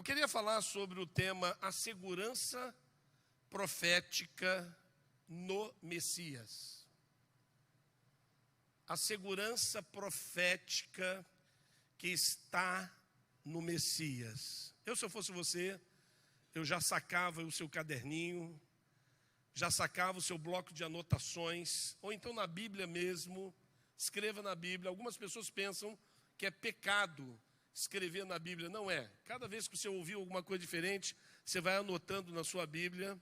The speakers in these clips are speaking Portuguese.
Eu queria falar sobre o tema a segurança profética no Messias. A segurança profética que está no Messias. Se eu fosse você, eu já sacava o seu caderninho, já sacava o seu bloco de anotações, ou então na Bíblia mesmo, escreva na Bíblia. Algumas pessoas pensam que é pecado escrever na Bíblia. Não é. Cada vez que você ouvir alguma coisa diferente, você vai anotando na sua Bíblia.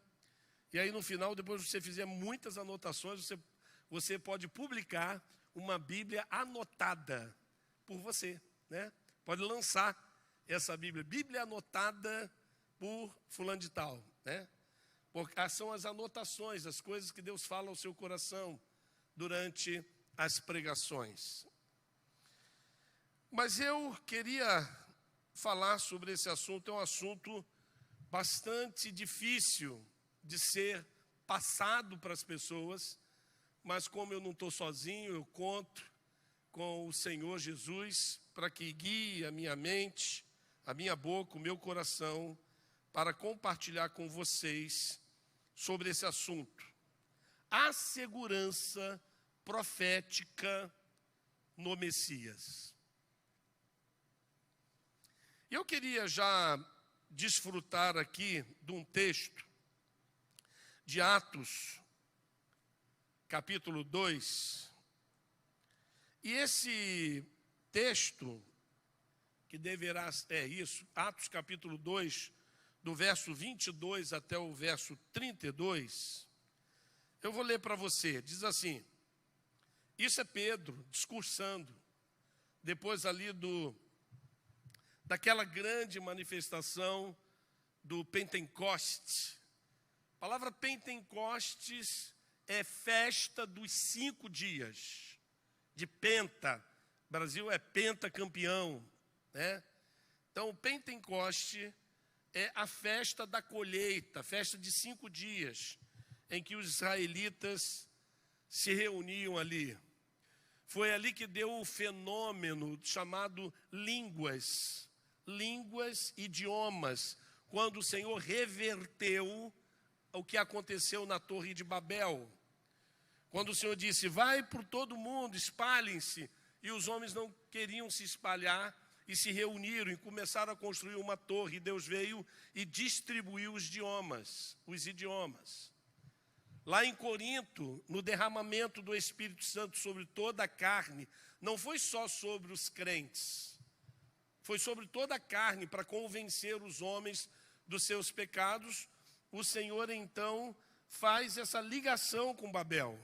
E aí no final, depois que você fizer muitas anotações, você pode publicar uma Bíblia anotada por você, né? Pode lançar essa Bíblia. Bíblia anotada por fulano de tal, né? Porque são as anotações, as coisas que Deus fala ao seu coração durante as pregações. Mas eu queria falar sobre esse assunto. É um assunto bastante difícil de ser passado para as pessoas, mas como eu não estou sozinho, eu conto com o Senhor Jesus para que guie a minha mente, a minha boca, o meu coração, para compartilhar com vocês sobre esse assunto. A segurança profética no Messias. Eu queria já desfrutar aqui de um texto de Atos, capítulo 2. E esse texto, que deverá, Atos capítulo 2, do verso 22 até o verso 32, eu vou ler para você. Diz assim, isso é Pedro discursando, depois ali daquela grande manifestação do Pentecostes. A palavra Pentecostes é festa dos 5 dias, de penta. O Brasil é pentacampeão, né? Então, o Pentecoste é a festa da colheita, festa de 5 dias, em que os israelitas se reuniam ali. Foi ali que deu o fenômeno chamado línguas, idiomas, quando o Senhor reverteu o que aconteceu na Torre de Babel. Quando o Senhor disse, vai por todo mundo, espalhem-se, e os homens não queriam se espalhar, e se reuniram e começaram a construir uma torre, e Deus veio e distribuiu os idiomas. Lá em Corinto, no derramamento do Espírito Santo sobre toda a carne, não foi só sobre os crentes, foi sobre toda a carne, para convencer os homens dos seus pecados. O Senhor então faz essa ligação com Babel.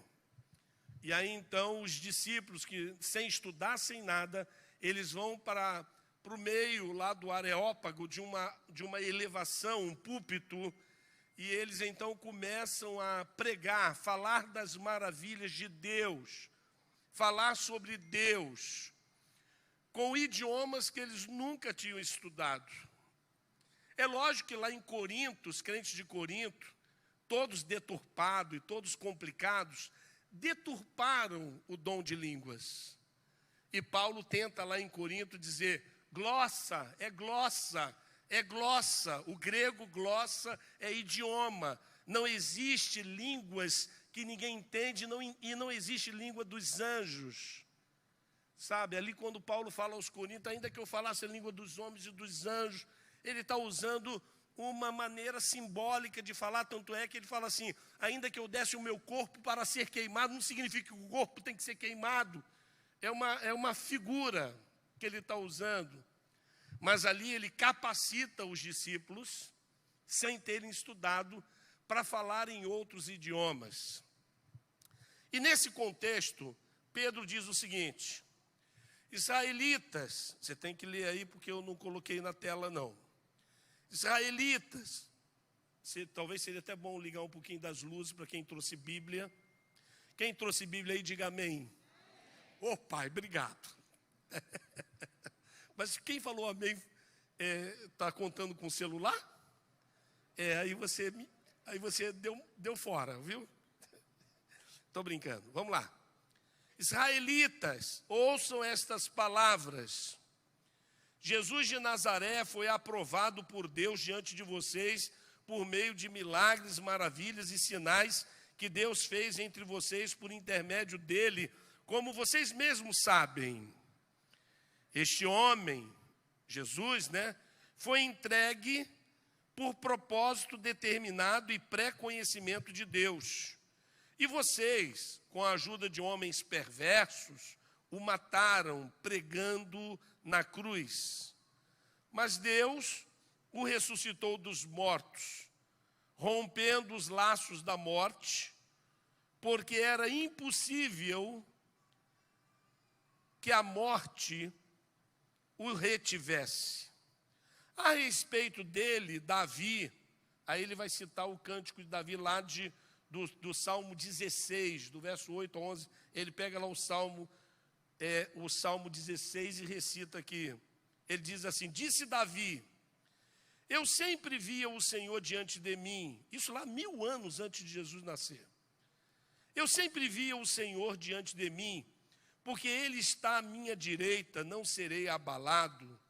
E aí então os discípulos que sem estudar, sem nada, eles vão para o meio lá do Areópago de uma elevação, um púlpito, e eles então começam a pregar, falar das maravilhas de Deus, falar sobre Deus, com idiomas que eles nunca tinham estudado. É lógico que lá em Corinto, os crentes de Corinto, todos deturpados e todos complicados, deturparam o dom de línguas. E Paulo tenta lá em Corinto dizer, glossa, o grego glossa é idioma, não existe línguas que ninguém entende e não existe língua dos anjos. Sabe, ali quando Paulo fala aos Coríntios, ainda que eu falasse a língua dos homens e dos anjos, ele está usando uma maneira simbólica de falar, tanto é que ele fala assim, ainda que eu desse o meu corpo para ser queimado, não significa que o corpo tem que ser queimado, é uma figura que ele está usando, mas ali ele capacita os discípulos, sem terem estudado, para falar em outros idiomas. E nesse contexto, Pedro diz o seguinte, israelitas, você tem que ler aí porque eu não coloquei na tela não. Israelitas, talvez seria até bom ligar um pouquinho das luzes para quem trouxe Bíblia. Quem trouxe Bíblia aí, diga amém. Ô pai, obrigado. Mas quem falou amém está contando com o celular? Aí você deu fora, viu? Estou brincando, vamos lá. Israelitas, ouçam estas palavras. Jesus de Nazaré foi aprovado por Deus diante de vocês por meio de milagres, maravilhas e sinais que Deus fez entre vocês por intermédio dele, como vocês mesmos sabem. Este homem, Jesus, foi entregue por propósito determinado e pré-conhecimento de Deus. E vocês, com a ajuda de homens perversos, o mataram pregando na cruz. Mas Deus o ressuscitou dos mortos, rompendo os laços da morte, porque era impossível que a morte o retivesse. A respeito dele, Davi, aí ele vai citar o cântico de Davi lá do Salmo 16, do verso 8 a 11, ele pega lá o Salmo 16 e recita aqui. Ele diz assim: disse Davi, eu sempre via o Senhor diante de mim, isso lá 1000 anos antes de Jesus nascer. Eu sempre via o Senhor diante de mim, porque Ele está à minha direita, não serei abalado.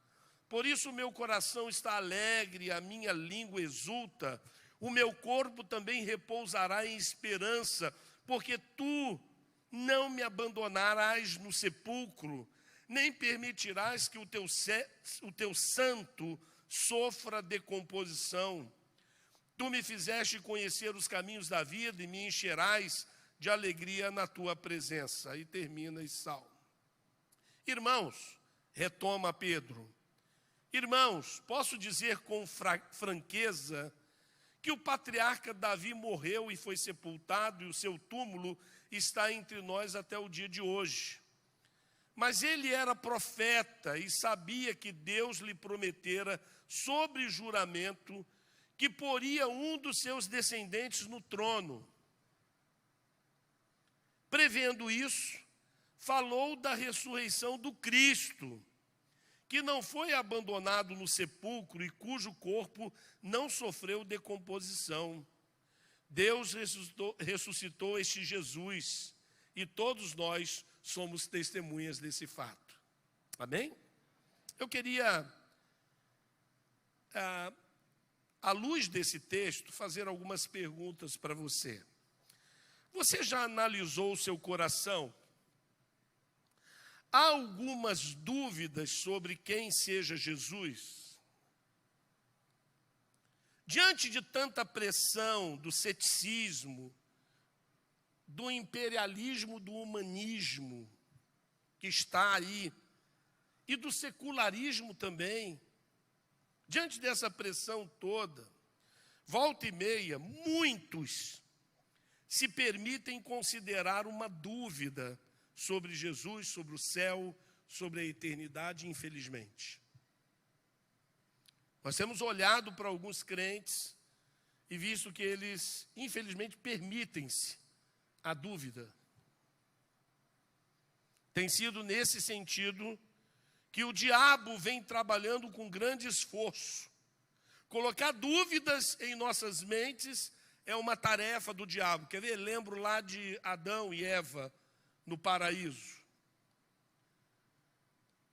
Por isso o meu coração está alegre, a minha língua exulta, o meu corpo também repousará em esperança, porque tu não me abandonarás no sepulcro, nem permitirás que o teu santo sofra decomposição. Tu me fizeste conhecer os caminhos da vida e me encherás de alegria na tua presença. Aí termina esse salmo. Irmãos, retoma Pedro, irmãos, posso dizer com franqueza que o patriarca Davi morreu e foi sepultado, e o seu túmulo está entre nós até o dia de hoje. Mas ele era profeta e sabia que Deus lhe prometera, sobre juramento, que poria um dos seus descendentes no trono. Prevendo isso, falou da ressurreição do Cristo, que não foi abandonado no sepulcro e cujo corpo não sofreu decomposição. Deus ressuscitou este Jesus, e todos nós somos testemunhas desse fato. Amém? Eu queria, à luz desse texto, fazer algumas perguntas para você. Você já analisou o seu coração? Há algumas dúvidas sobre quem seja Jesus? Diante de tanta pressão do ceticismo, do imperialismo, do humanismo que está aí, e do secularismo também, diante dessa pressão toda, volta e meia, muitos se permitem considerar uma dúvida sobre Jesus, sobre o céu, sobre a eternidade, infelizmente. Nós temos olhado para alguns crentes e visto que eles, infelizmente, permitem-se a dúvida. Tem sido nesse sentido que o diabo vem trabalhando com grande esforço. Colocar dúvidas em nossas mentes é uma tarefa do diabo. Quer ver? Lembro lá de Adão e Eva no paraíso.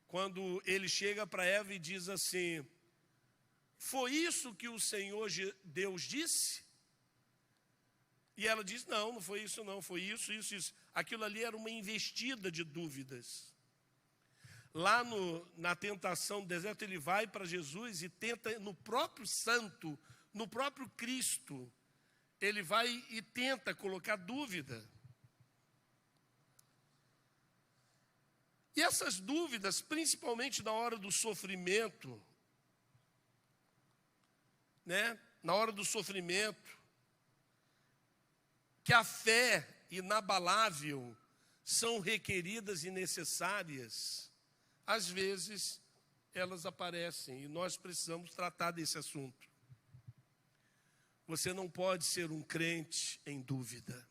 Quando ele chega para Eva e diz assim: foi isso que o Senhor Deus disse? E ela diz: não, não foi isso não, foi isso, isso, isso. Aquilo ali era uma investida de dúvidas. Lá na tentação do deserto, ele vai para Jesus e tenta no próprio santo, no próprio Cristo, ele vai e tenta colocar dúvida. E essas dúvidas, principalmente na hora do sofrimento, na hora do sofrimento, que a fé inabalável são requeridas e necessárias, às vezes elas aparecem e nós precisamos tratar desse assunto. Você não pode ser um crente em dúvida.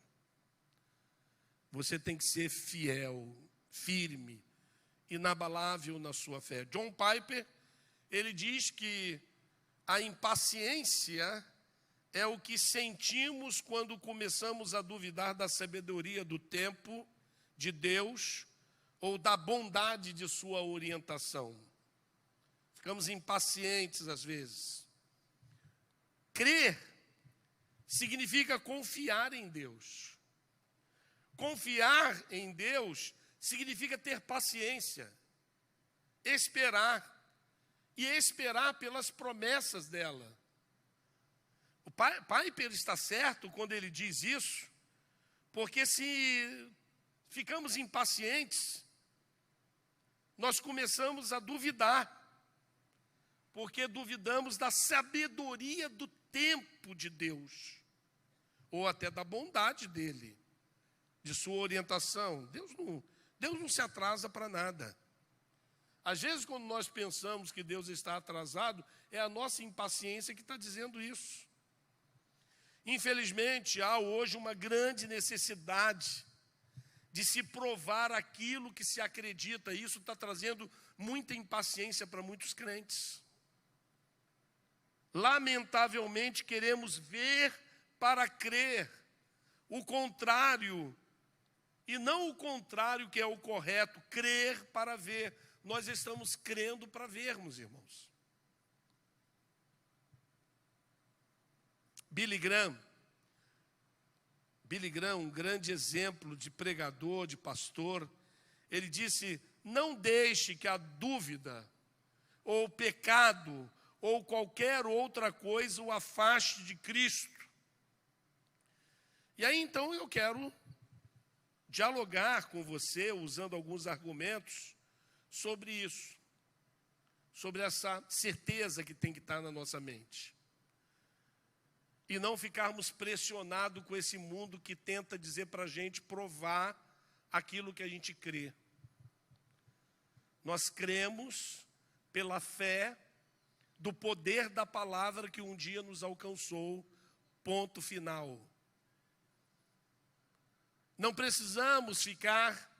Você tem que ser fiel, firme, inabalável na sua fé. John Piper, ele diz que a impaciência é o que sentimos quando começamos a duvidar da sabedoria do tempo, de Deus, ou da bondade de sua orientação. ficamos impacientes às vezes. Crer significa confiar em Deus. Confiar em Deus significa ter paciência, esperar, e esperar pelas promessas dela. O Piper está certo quando ele diz isso, porque se ficamos impacientes, nós começamos a duvidar, porque duvidamos da sabedoria do tempo de Deus, ou até da bondade dele, de sua orientação. Deus não se atrasa para nada. Às vezes, quando nós pensamos que Deus está atrasado, é a nossa impaciência que está dizendo isso. Infelizmente, há hoje uma grande necessidade de se provar aquilo que se acredita. Isso está trazendo muita impaciência para muitos crentes. Lamentavelmente, queremos ver para crer o contrário, e não o contrário que é o correto, crer para ver. Nós estamos crendo para vermos, irmãos. Billy Graham, um grande exemplo de pregador, de pastor, ele disse: não deixe que a dúvida, ou o pecado, ou qualquer outra coisa o afaste de Cristo. E aí então eu quero dialogar com você, usando alguns argumentos, sobre isso, sobre essa certeza que tem que estar na nossa mente. E não ficarmos pressionados com esse mundo que tenta dizer para a gente provar aquilo que a gente crê. Nós cremos pela fé do poder da palavra que um dia nos alcançou, ponto final. Não precisamos ficar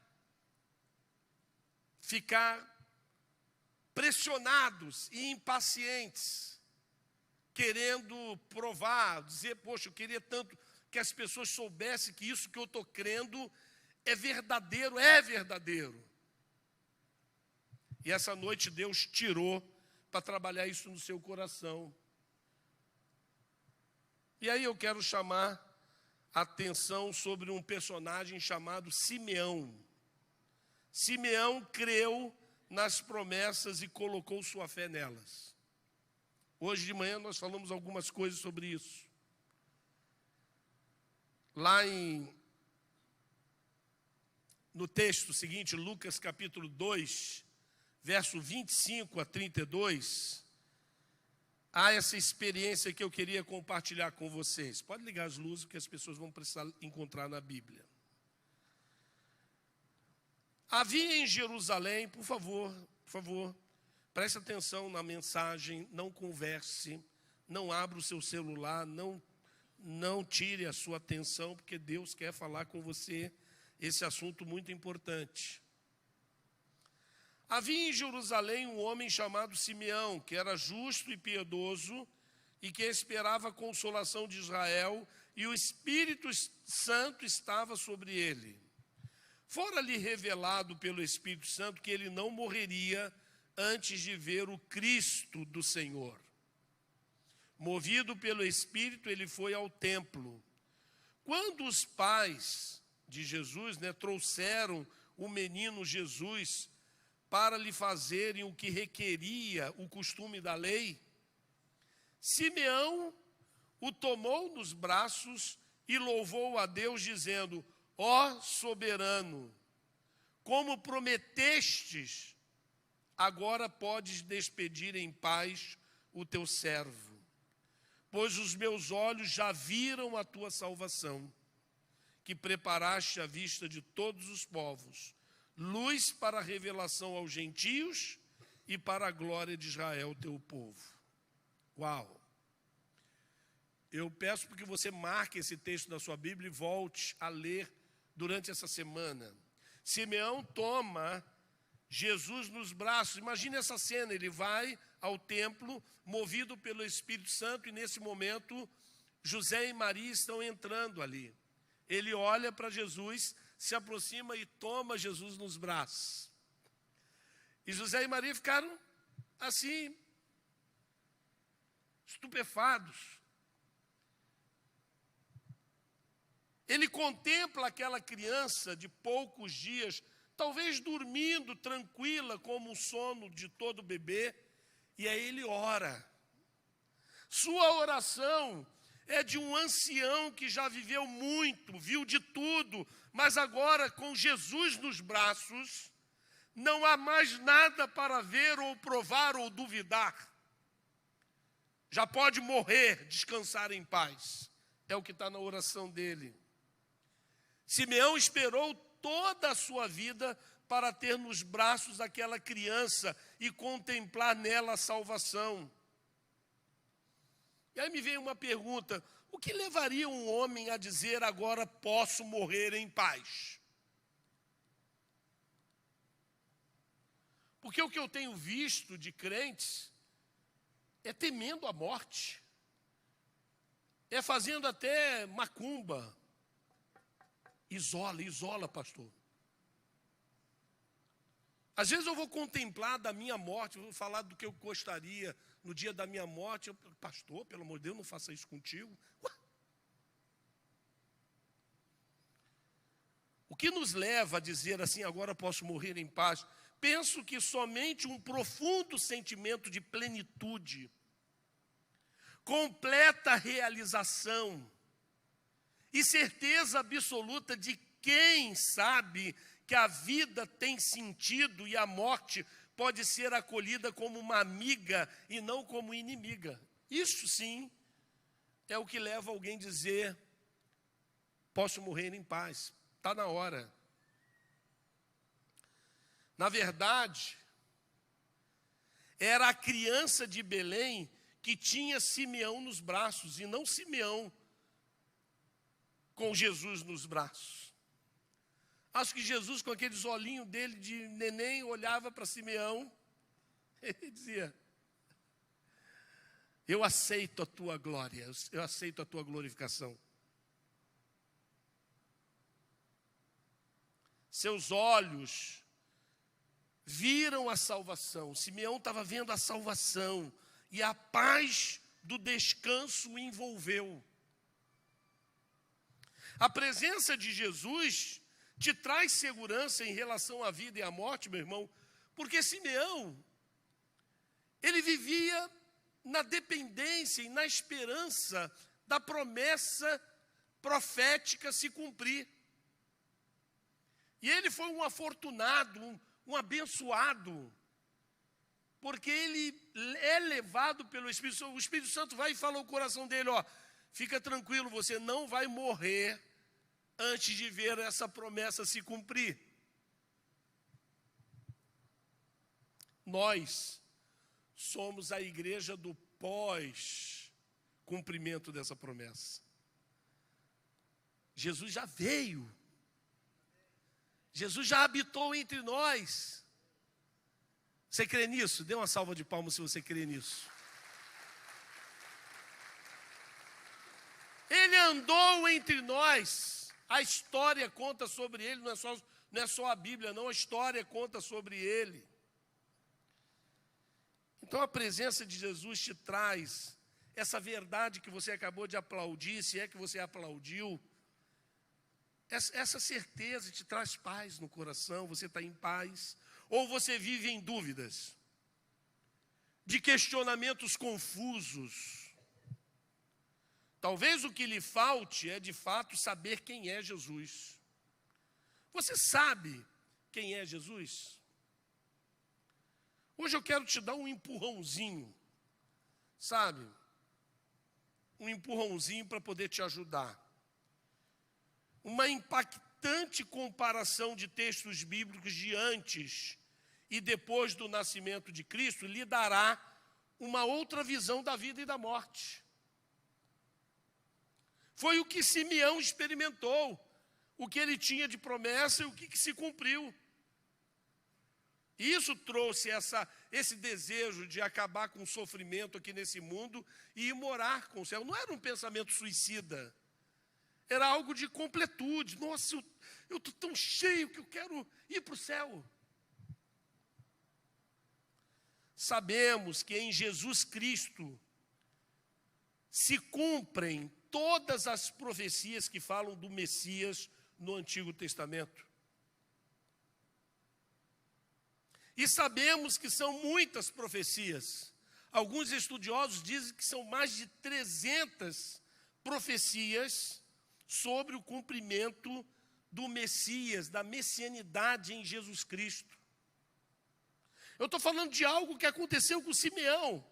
pressionados e impacientes, querendo provar, dizer: poxa, eu queria tanto que as pessoas soubessem que isso que eu estou crendo é verdadeiro, E essa noite Deus tirou para trabalhar isso no seu coração. E aí eu quero chamar a atenção sobre um personagem chamado Simeão. Simeão creu nas promessas e colocou sua fé nelas. Hoje de manhã nós falamos algumas coisas sobre isso. Lá no texto seguinte, Lucas capítulo 2, verso 25 a 32, há essa experiência que eu queria compartilhar com vocês. Pode ligar as luzes, que as pessoas vão precisar encontrar na Bíblia. Havia em Jerusalém, por favor, preste atenção na mensagem, não converse, não abra o seu celular, não tire a sua atenção, porque Deus quer falar com você esse assunto muito importante. Havia em Jerusalém um homem chamado Simeão, que era justo e piedoso, e que esperava a consolação de Israel, e o Espírito Santo estava sobre ele. Fora-lhe revelado pelo Espírito Santo que ele não morreria antes de ver o Cristo do Senhor. Movido pelo Espírito, ele foi ao templo. Quando os pais de Jesus, trouxeram o menino Jesus para lhe fazerem o que requeria o costume da lei, Simeão o tomou nos braços e louvou a Deus, dizendo: ó soberano, como prometestes, agora podes despedir em paz o teu servo, pois os meus olhos já viram a tua salvação, que preparaste à vista de todos os povos, luz para a revelação aos gentios e para a glória de Israel, teu povo. Uau! Eu peço que você marque esse texto da sua Bíblia e volte a ler durante essa semana. Simeão toma Jesus nos braços. Imagine essa cena, ele vai ao templo, movido pelo Espírito Santo, e nesse momento, José e Maria estão entrando ali. Ele olha para Jesus, se aproxima e toma Jesus nos braços. E José e Maria ficaram assim, estupefados. Ele contempla aquela criança de poucos dias, talvez dormindo tranquila como o sono de todo bebê, e aí ele ora. Sua oração é de um ancião que já viveu muito, viu de tudo, mas agora com Jesus nos braços, não há mais nada para ver ou provar ou duvidar. Já pode morrer, descansar em paz. É o que está na oração dele. Simeão esperou toda a sua vida para ter nos braços aquela criança e contemplar nela a salvação. E aí me veio uma pergunta: o que levaria um homem a dizer agora posso morrer em paz? Porque o que eu tenho visto de crentes é temendo a morte, é fazendo até macumba. Isola, pastor. Às vezes eu vou contemplar da minha morte, vou falar do que eu gostaria no dia da minha morte. Pastor, pelo amor de Deus, não faça isso contigo. Ué? O que nos leva a dizer assim, agora posso morrer em paz? Penso que somente um profundo sentimento de plenitude, completa realização e certeza absoluta de quem sabe que a vida tem sentido e a morte pode ser acolhida como uma amiga e não como inimiga. Isso sim é o que leva alguém a dizer, posso morrer em paz, está na hora. Na verdade, era a criança de Belém que tinha Simeão nos braços, e não Simeão com Jesus nos braços. Acho que Jesus, com aqueles olhinhos dele de neném, olhava para Simeão e dizia, eu aceito a tua glória, eu aceito a tua glorificação. Seus olhos viram a salvação. Simeão estava vendo a salvação e a paz do descanso o envolveu. A presença de Jesus te traz segurança em relação à vida e à morte, meu irmão, porque Simeão, ele vivia na dependência e na esperança da promessa profética se cumprir. E ele foi um afortunado, um abençoado, porque ele é levado pelo Espírito Santo. O Espírito Santo vai e fala ao coração dele, ó, fica tranquilo, você não vai morrer antes de ver essa promessa se cumprir. Nós somos a igreja do pós-cumprimento dessa promessa. Jesus já veio. Jesus já habitou entre nós. Você crê nisso? Dê uma salva de palmas se você crê nisso. Ele andou entre nós. A história conta sobre ele, não é só a Bíblia, não. A história conta sobre ele. Então a presença de Jesus te traz essa verdade que você acabou de aplaudir, se é que você aplaudiu. Essa certeza te traz paz no coração, você está em paz. Ou você vive em dúvidas, de questionamentos confusos. Talvez o que lhe falte é de fato saber quem é Jesus. Você sabe quem é Jesus? Hoje eu quero te dar um empurrãozinho, sabe? Um empurrãozinho para poder te ajudar. Uma impactante comparação de textos bíblicos de antes e depois do nascimento de Cristo lhe dará uma outra visão da vida e da morte. Foi o que Simeão experimentou, o que ele tinha de promessa e o que se cumpriu. Isso trouxe esse desejo de acabar com o sofrimento aqui nesse mundo e ir morar com o céu. Não era um pensamento suicida. Era algo de completude. Nossa, eu estou tão cheio que eu quero ir para o céu. sabemos que em Jesus Cristo se cumprem todas as profecias que falam do Messias no Antigo Testamento. E sabemos que são muitas profecias. Alguns estudiosos dizem que são mais de 300 profecias sobre o cumprimento do Messias, da messianidade em Jesus Cristo. Eu estou falando de algo que aconteceu com Simeão.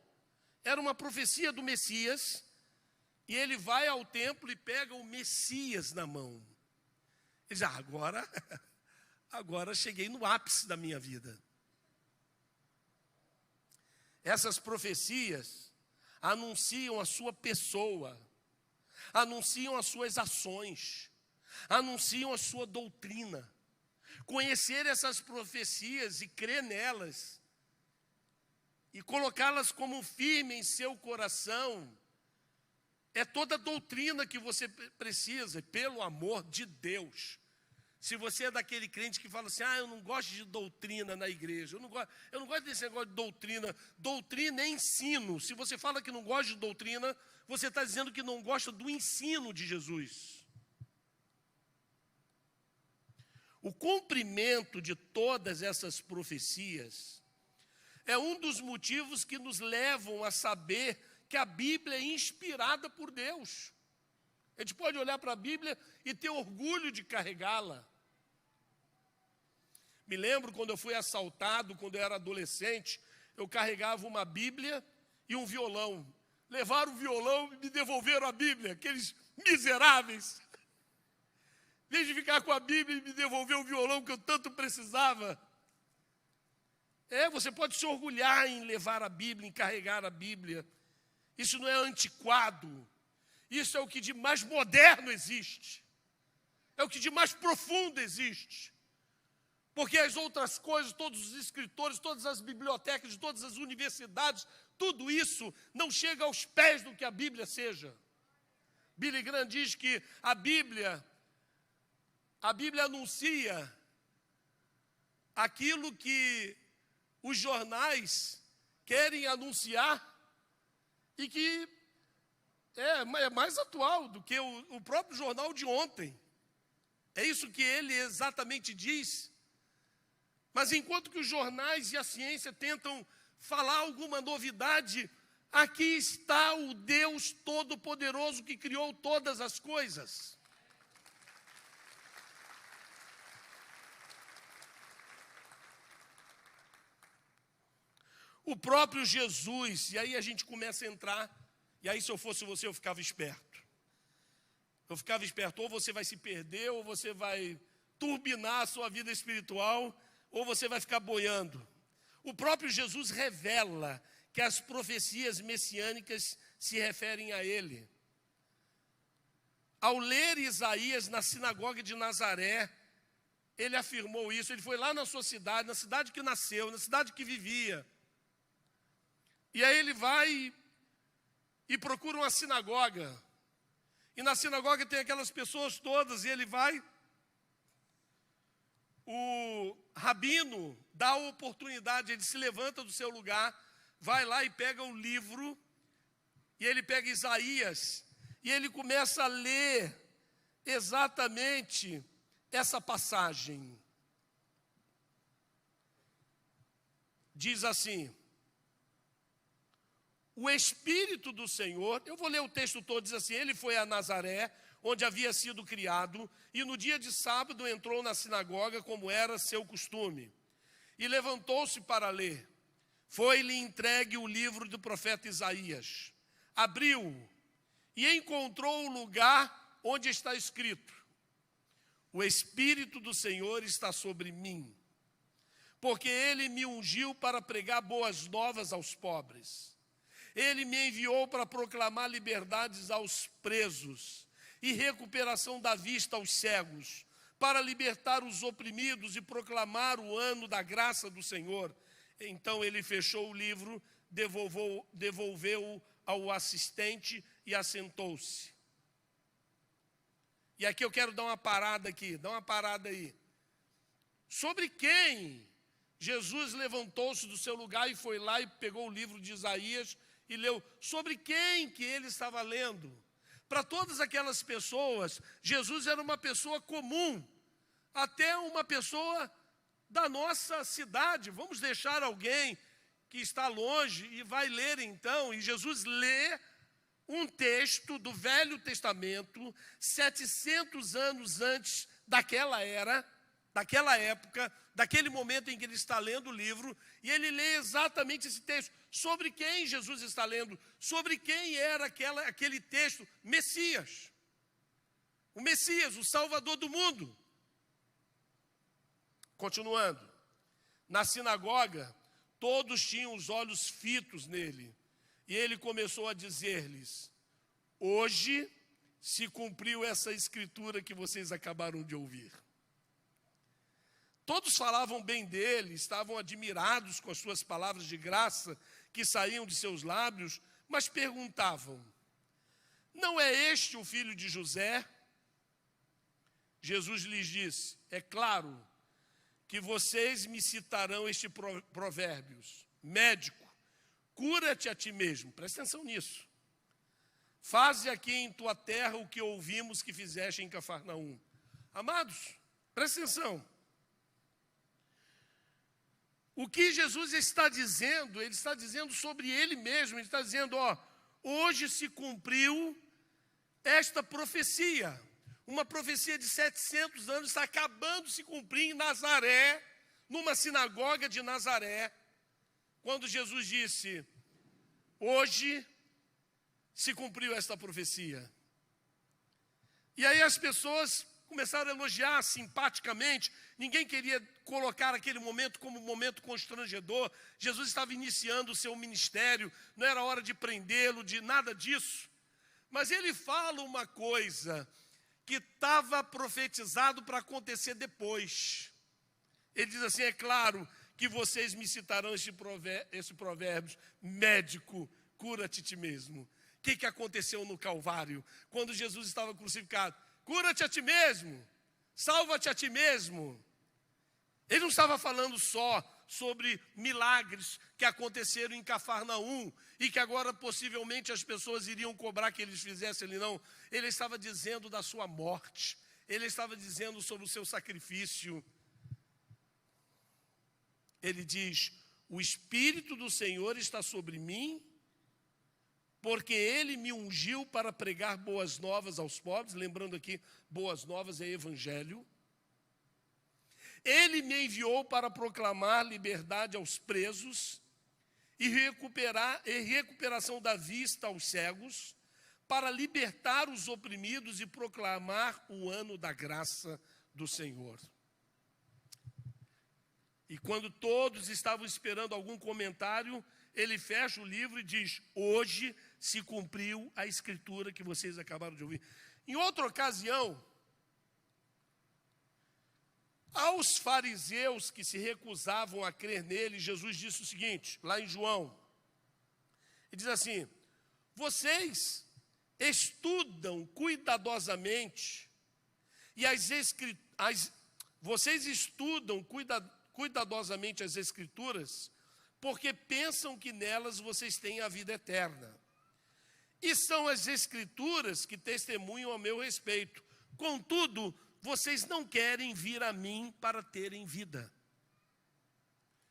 Era uma profecia do Messias, e ele vai ao templo e pega o Messias na mão. Ele diz, agora cheguei no ápice da minha vida. Essas profecias anunciam a sua pessoa, anunciam as suas ações, anunciam a sua doutrina. Conhecer essas profecias e crer nelas, e colocá-las como firme em seu coração, é toda a doutrina que você precisa, pelo amor de Deus. Se você é daquele crente que fala assim, eu não gosto de doutrina na igreja, eu não gosto desse negócio de doutrina. Doutrina é ensino. Se você fala que não gosta de doutrina, você está dizendo que não gosta do ensino de Jesus. O cumprimento de todas essas profecias é um dos motivos que nos levam a saber que a Bíblia é inspirada por Deus. A gente pode olhar para a Bíblia e ter orgulho de carregá-la. Me lembro quando eu fui assaltado, quando eu era adolescente, eu carregava uma Bíblia e um violão. Levaram o violão e me devolveram a Bíblia, aqueles miseráveis. Em vez de ficar com a Bíblia e me devolver o violão que eu tanto precisava. Você pode se orgulhar em levar a Bíblia, em carregar a Bíblia. Isso não é antiquado. Isso é o que de mais moderno existe. É o que de mais profundo existe. Porque as outras coisas, todos os escritores, todas as bibliotecas de todas as universidades, tudo isso não chega aos pés do que a Bíblia seja. Billy Graham diz que a Bíblia anuncia aquilo que os jornais querem anunciar e que é mais atual do que o próprio jornal de ontem. É isso que ele exatamente diz. Mas enquanto que os jornais e a ciência tentam falar alguma novidade, aqui está o Deus Todo-Poderoso que criou todas as coisas. O próprio Jesus, e aí a gente começa a entrar, e aí se eu fosse você, eu ficava esperto. Ou você vai se perder, ou você vai turbinar a sua vida espiritual, ou você vai ficar boiando. O próprio Jesus revela que as profecias messiânicas se referem a ele. Ao ler Isaías na sinagoga de Nazaré, ele afirmou isso. Ele foi lá na sua cidade, na cidade que nasceu, na cidade que vivia. E aí ele vai e procura uma sinagoga. E na sinagoga tem aquelas pessoas todas, e ele vai. O rabino dá a oportunidade, ele se levanta do seu lugar, vai lá e pega o livro, e ele pega Isaías, e ele começa a ler exatamente essa passagem. Diz assim: o Espírito do Senhor, eu vou ler o texto todo, diz assim: ele foi a Nazaré, onde havia sido criado, e no dia de sábado entrou na sinagoga, como era seu costume, e levantou-se para ler. Foi-lhe entregue o livro do profeta Isaías. Abriu-o e encontrou o lugar onde está escrito: o Espírito do Senhor está sobre mim, porque ele me ungiu para pregar boas novas aos pobres. Ele me enviou para proclamar liberdades aos presos e recuperação da vista aos cegos, para libertar os oprimidos e proclamar o ano da graça do Senhor. Então ele fechou o livro, devolveu-o ao assistente e assentou-se. E aqui eu quero dar uma parada aqui, dá uma parada aí. Sobre quem Jesus levantou-se do seu lugar e foi lá e pegou o livro de Isaías e leu sobre quem que ele estava lendo. Para todas aquelas pessoas, Jesus era uma pessoa comum, até uma pessoa da nossa cidade. Vamos deixar alguém que está longe e vai ler então. E Jesus lê um texto do Velho Testamento, 700 anos antes daquela época, daquele momento em que ele está lendo o livro, e ele lê exatamente esse texto. Sobre quem Jesus está lendo? Sobre quem era aquele texto? Messias. O Messias, o Salvador do mundo. Continuando. Na sinagoga, todos tinham os olhos fitos nele. E ele começou a dizer-lhes: hoje se cumpriu essa escritura que vocês acabaram de ouvir. Todos falavam bem dele, estavam admirados com as suas palavras de graça que saíam de seus lábios, mas perguntavam: não é este o filho de José? Jesus lhes disse: é claro que vocês me citarão este provérbios: médico, cura-te a ti mesmo. Presta atenção nisso. Faze aqui em tua terra o que ouvimos que fizeste em Cafarnaum. Amados, presta atenção. O que Jesus está dizendo, ele está dizendo sobre ele mesmo. Ele está dizendo, hoje se cumpriu esta profecia. Uma profecia de 700 anos está acabando de se cumprir em Nazaré, numa sinagoga de Nazaré, quando Jesus disse: hoje se cumpriu esta profecia. E aí as pessoas começaram a elogiar simpaticamente. Ninguém queria colocar aquele momento como um momento constrangedor. Jesus estava iniciando o seu ministério, não era hora de prendê-lo, de nada disso. Mas ele fala uma coisa que estava profetizado para acontecer depois. Ele diz assim: é claro que vocês me citarão esse provérbio: médico, cura-te a ti mesmo. O que aconteceu no Calvário? Quando Jesus estava crucificado: cura-te a ti mesmo, salva-te a ti mesmo. Ele não estava falando só sobre milagres que aconteceram em Cafarnaum e que agora possivelmente as pessoas iriam cobrar que eles fizessem ali, não. Ele estava dizendo da sua morte, ele estava dizendo sobre o seu sacrifício. Ele diz: o Espírito do Senhor está sobre mim, porque ele me ungiu para pregar boas novas aos pobres. Lembrando aqui, boas novas é evangelho. Ele me enviou para proclamar liberdade aos presos e recuperação da vista aos cegos, para libertar os oprimidos e proclamar o ano da graça do Senhor. E quando todos estavam esperando algum comentário, ele fecha o livro e diz: hoje se cumpriu a escritura que vocês acabaram de ouvir. Em outra ocasião, aos fariseus que se recusavam a crer nele, Jesus disse o seguinte, lá em João. Ele diz assim: vocês estudam cuidadosamente, vocês estudam cuidadosamente as Escrituras, porque pensam que nelas vocês têm a vida eterna. E são as Escrituras que testemunham a meu respeito. Contudo, vocês não querem vir a mim para terem vida.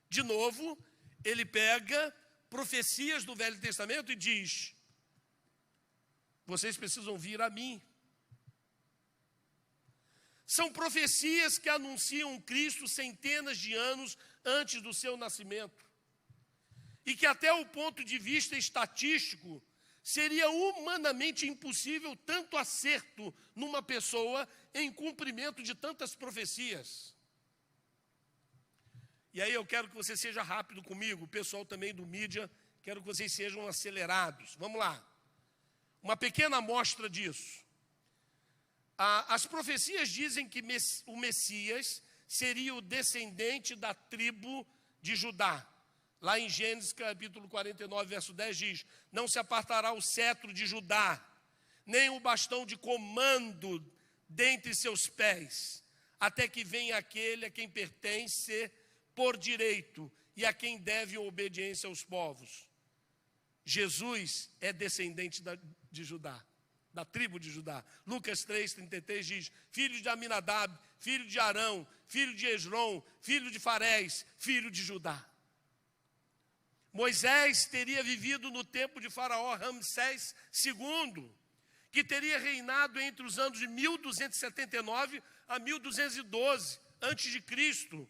De novo, ele pega profecias do Velho Testamento e diz: vocês precisam vir a mim. São profecias que anunciam Cristo centenas de anos antes do seu nascimento. E que até o ponto de vista estatístico, seria humanamente impossível tanto acerto numa pessoa em cumprimento de tantas profecias. E aí eu quero que você seja rápido comigo, o pessoal também do mídia, quero que vocês sejam acelerados. Vamos lá. Uma pequena amostra disso. As profecias dizem que o Messias seria o descendente da tribo de Judá. Lá em Gênesis capítulo 49, verso 10 diz: não se apartará o cetro de Judá, nem o bastão de comando dentre seus pés, até que venha aquele a quem pertence por direito e a quem deve obediência aos povos. Jesus é descendente de Judá, da tribo de Judá. Lucas 3,33 diz: filho de Aminadab, filho de Arão, filho de Esrom, filho de Farés, filho de Judá. Moisés teria vivido no tempo de Faraó Ramsés II, que teria reinado entre os anos de 1279 a 1212 a.C.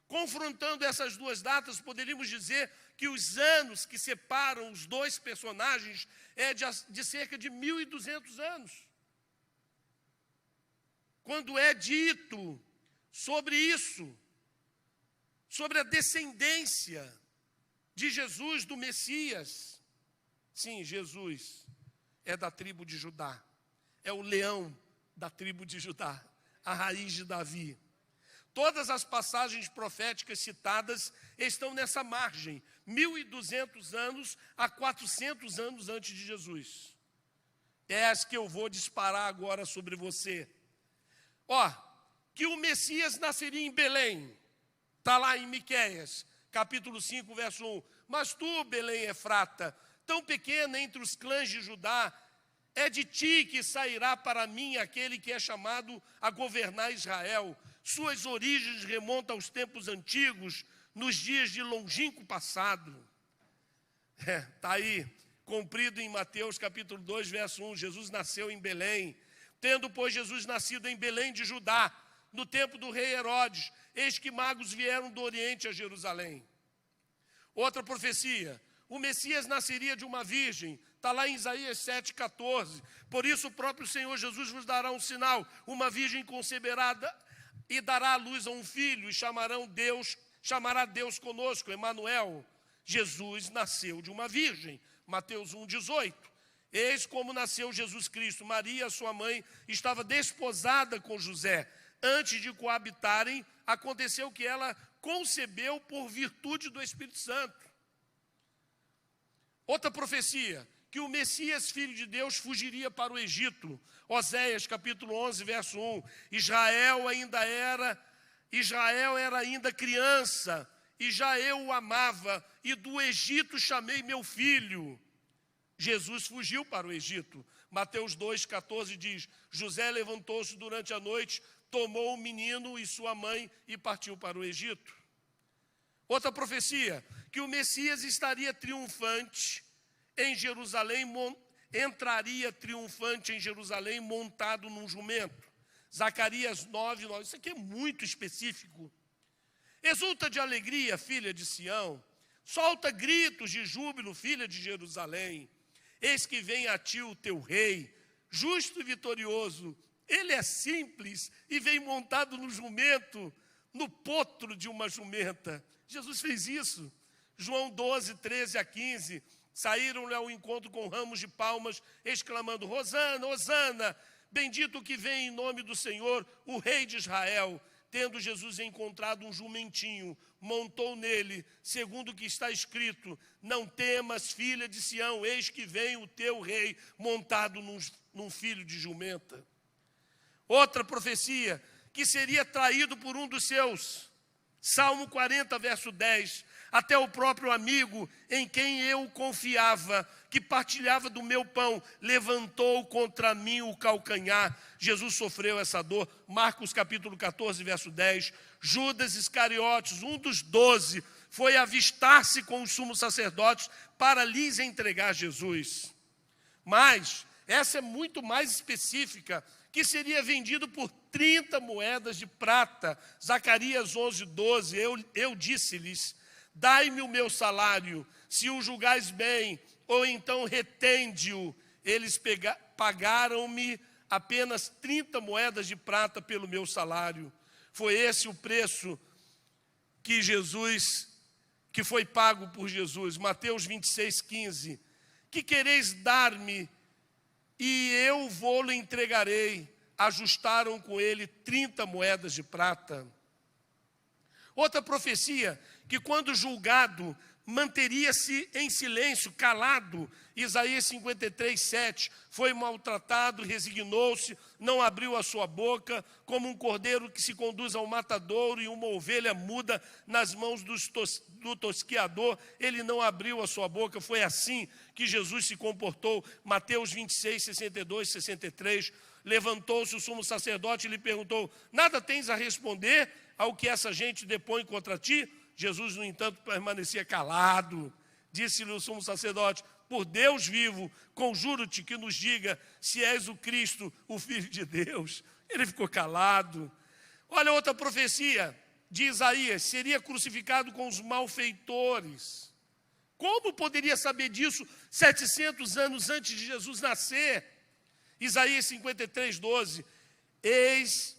Confrontando essas duas datas, poderíamos dizer que os anos que separam os dois personagens é de cerca de 1.200 anos. Quando é dito sobre isso, sobre a descendência de Jesus, do Messias, sim, Jesus é da tribo de Judá, é o leão da tribo de Judá, a raiz de Davi. Todas as passagens proféticas citadas estão nessa margem, 1.200 anos a 400 anos antes de Jesus. É as que eu vou disparar agora sobre você. Que o Messias nasceria em Belém, está lá em Miqueias, capítulo 5, verso 1. Mas tu, Belém Efrata, tão pequena entre os clãs de Judá, é de ti que sairá para mim aquele que é chamado a governar Israel. Suas origens remontam aos tempos antigos, nos dias de longínquo passado. Está aí, cumprido em Mateus capítulo 2, verso 1. Jesus nasceu em Belém. Tendo, pois, Jesus nascido em Belém de Judá, no tempo do rei Herodes, eis que magos vieram do Oriente a Jerusalém. Outra profecia: o Messias nasceria de uma virgem. Está lá em Isaías 7,14. Por isso o próprio Senhor Jesus vos dará um sinal: uma virgem conceberá e dará à luz a um filho, e chamará Deus conosco, Emanuel. Jesus nasceu de uma virgem. Mateus 1,18. Eis como nasceu Jesus Cristo. Maria, sua mãe, estava desposada com José. Antes de coabitarem, aconteceu que ela concebeu por virtude do Espírito Santo. Outra profecia: que o Messias, filho de Deus, fugiria para o Egito. Oséias, capítulo 11, verso 1. Israel era ainda criança, e já eu o amava, e do Egito chamei meu filho. Jesus fugiu para o Egito. Mateus 2,14 diz: José levantou-se durante a noite, tomou o menino e sua mãe e partiu para o Egito. Outra profecia: que o Messias estaria triunfante em Jerusalém, entraria triunfante em Jerusalém montado num jumento. Zacarias 9:9. Isso aqui é muito específico. Exulta de alegria, filha de Sião, solta gritos de júbilo, filha de Jerusalém. Eis que vem a ti o teu rei, justo e vitorioso. Ele é simples e vem montado no jumento, no potro de uma jumenta. Jesus fez isso. João 12, 13 a 15. Saíram-lhe ao encontro com ramos de palmas, exclamando: Hosana, Hosana, bendito o que vem em nome do Senhor, o Rei de Israel. Tendo Jesus encontrado um jumentinho, montou nele, segundo o que está escrito: não temas, filha de Sião, eis que vem o teu rei, montado num filho de jumenta. Outra profecia: que seria traído por um dos seus. Salmo 40, verso 10. Até o próprio amigo em quem eu confiava, que partilhava do meu pão, levantou contra mim o calcanhar. Jesus sofreu essa dor. Marcos capítulo 14, verso 10. Judas Iscariotes, um dos 12, foi avistar-se com os sumos sacerdotes para lhes entregar Jesus. Mas essa é muito mais específica, que seria vendido por 30 moedas de prata. Zacarias 11, 12. Eu disse-lhes: dai-me o meu salário, se o julgais bem, ou então retende-o. Eles pagaram-me apenas 30 moedas de prata pelo meu salário. Foi esse o preço que foi pago por Jesus. Mateus 26, 15. Que quereis dar-me, e eu vou-lo entregarei. Ajustaram com ele 30 moedas de prata. Outra profecia: que quando julgado, manteria-se em silêncio, calado. Isaías 53, 7, foi maltratado, resignou-se, não abriu a sua boca, como um cordeiro que se conduz ao matadouro e uma ovelha muda nas mãos do tosquiador, ele não abriu a sua boca. Foi assim que Jesus se comportou. Mateus 26, 62, 63, levantou-se o sumo sacerdote e lhe perguntou: nada tens a responder ao que essa gente depõe contra ti? Jesus, no entanto, permanecia calado. Disse-lhe o sumo sacerdote: por Deus vivo, conjuro-te que nos diga se és o Cristo, o Filho de Deus. Ele ficou calado. Olha outra profecia de Isaías: seria crucificado com os malfeitores. Como poderia saber disso 700 anos antes de Jesus nascer? Isaías 53, 12, eis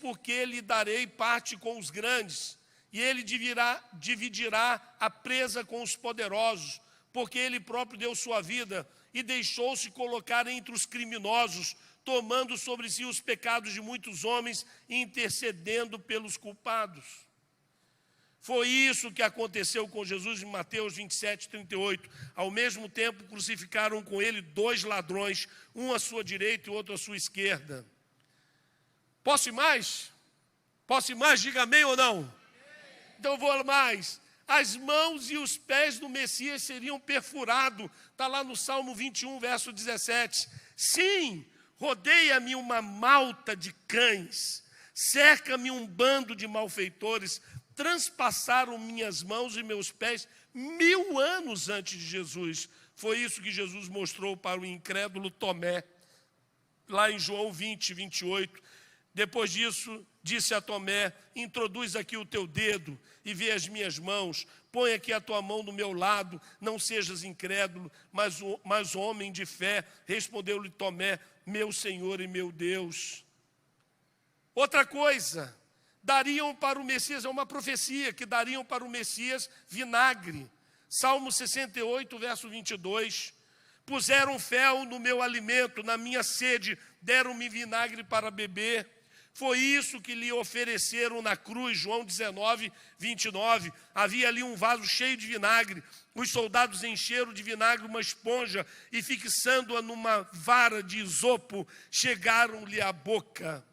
porque lhe darei parte com os grandes, e ele dividirá a presa com os poderosos, porque ele próprio deu sua vida e deixou-se colocar entre os criminosos, tomando sobre si os pecados de muitos homens e intercedendo pelos culpados. Foi isso que aconteceu com Jesus em Mateus 27, 38. Ao mesmo tempo, crucificaram com ele 2 ladrões, um à sua direita e outro à sua esquerda. Posso ir mais? Posso ir mais? Diga amém ou não? Então eu vou mais. As mãos e os pés do Messias seriam perfurados. Está lá no Salmo 21, verso 17. Sim, rodeia-me uma malta de cães, cerca-me um bando de malfeitores. Transpassaram minhas mãos e meus pés 1000 anos antes de Jesus. Foi isso que Jesus mostrou para o incrédulo Tomé, lá em João 20, 28. Depois disso, disse a Tomé: introduz aqui o teu dedo e vê as minhas mãos, põe aqui a tua mão no meu lado, não sejas incrédulo, mas homem de fé. Respondeu-lhe Tomé: meu Senhor e meu Deus. Outra coisa, dariam para o Messias, é uma profecia, que dariam para o Messias vinagre. Salmo 68, verso 22. Puseram fel no meu alimento, na minha sede deram-me vinagre para beber. Foi isso que lhe ofereceram na cruz. João 19, 29. Havia ali um vaso cheio de vinagre. Os soldados encheram de vinagre uma esponja e, fixando-a numa vara de isopo, chegaram-lhe à boca.